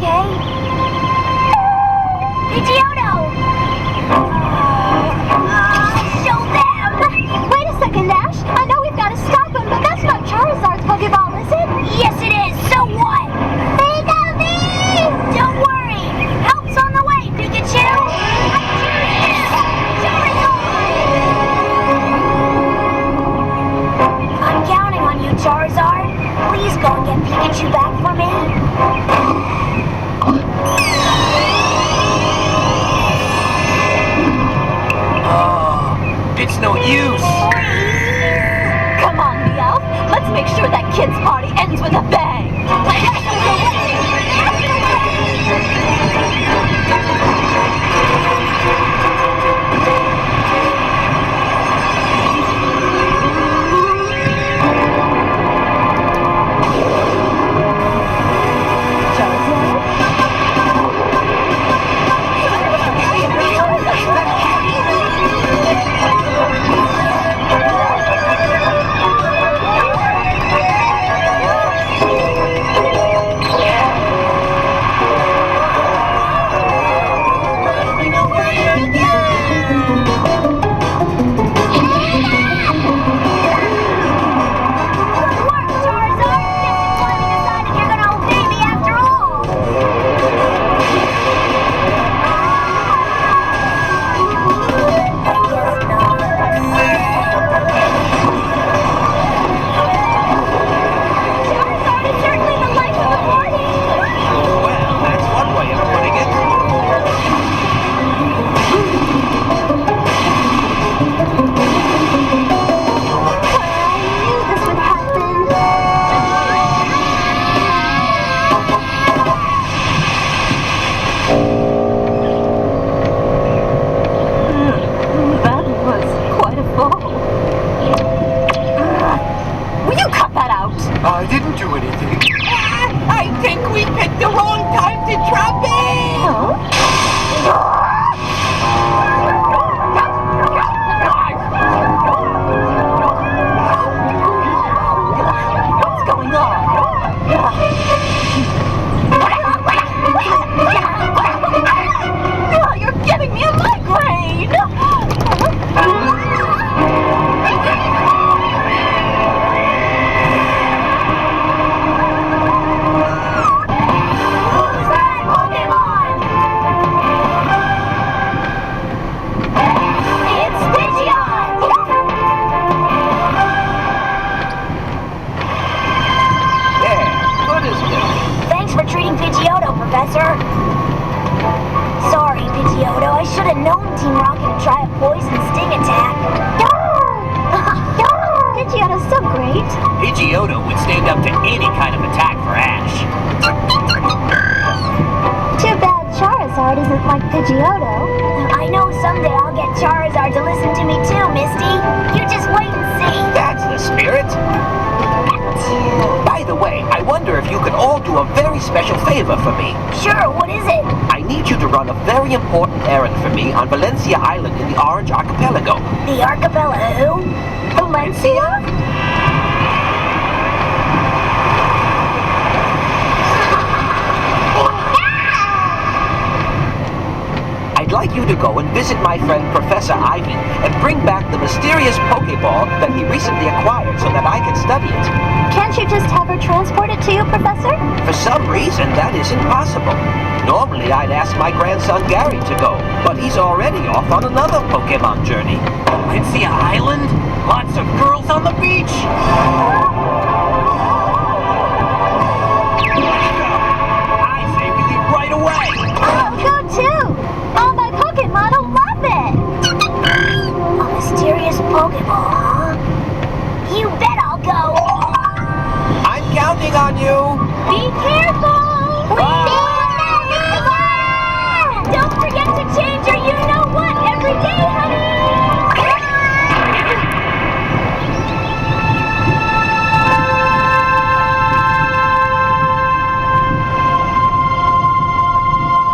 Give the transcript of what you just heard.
okay? Pidgeotto! Show them! Wait a second, Ash. I know we've got to stop him, but that's not Charizard's Pokeball, is it? Yes, it is. So what? Don't worry. Help's on the way, Pikachu. I'm counting on you, Charizard. Please go and get Pikachu back for me. It's no use. Come on, Meowth. Let's make sure that kid's party ends with a bang. I didn't do anything. I think we picked the wrong time to drop it! What's going on? You're giving me a migraine! Pidgeotto, Professor. Sorry, Pidgeotto. I should have known Team Rocket would try a poison sting attack. Pidgeotto's so great. Pidgeotto would stand up to any kind of attack for Ash. Too bad Charizard isn't like Pidgeotto. I know someday I'll get Charizard to listen to me too, Misty. You just wait and see. That's the spirit. By the way, I wonder if you could all do a very special favor for me. Sure, what is it? I need you to run a very important errand for me on Valencia Island in the Orange Archipelago. The Archipelago? Valencia? I'd like you to go and visit my friend Professor Ivy and bring back the mysterious Pokeball that he recently acquired so that I can study it. Can't you just have her transport it to you, Professor? For some reason, that isn't possible. Normally, I'd ask my grandson Gary to go, but he's already off on another Pokemon journey. Valencia Island? Lots of girls on the beach?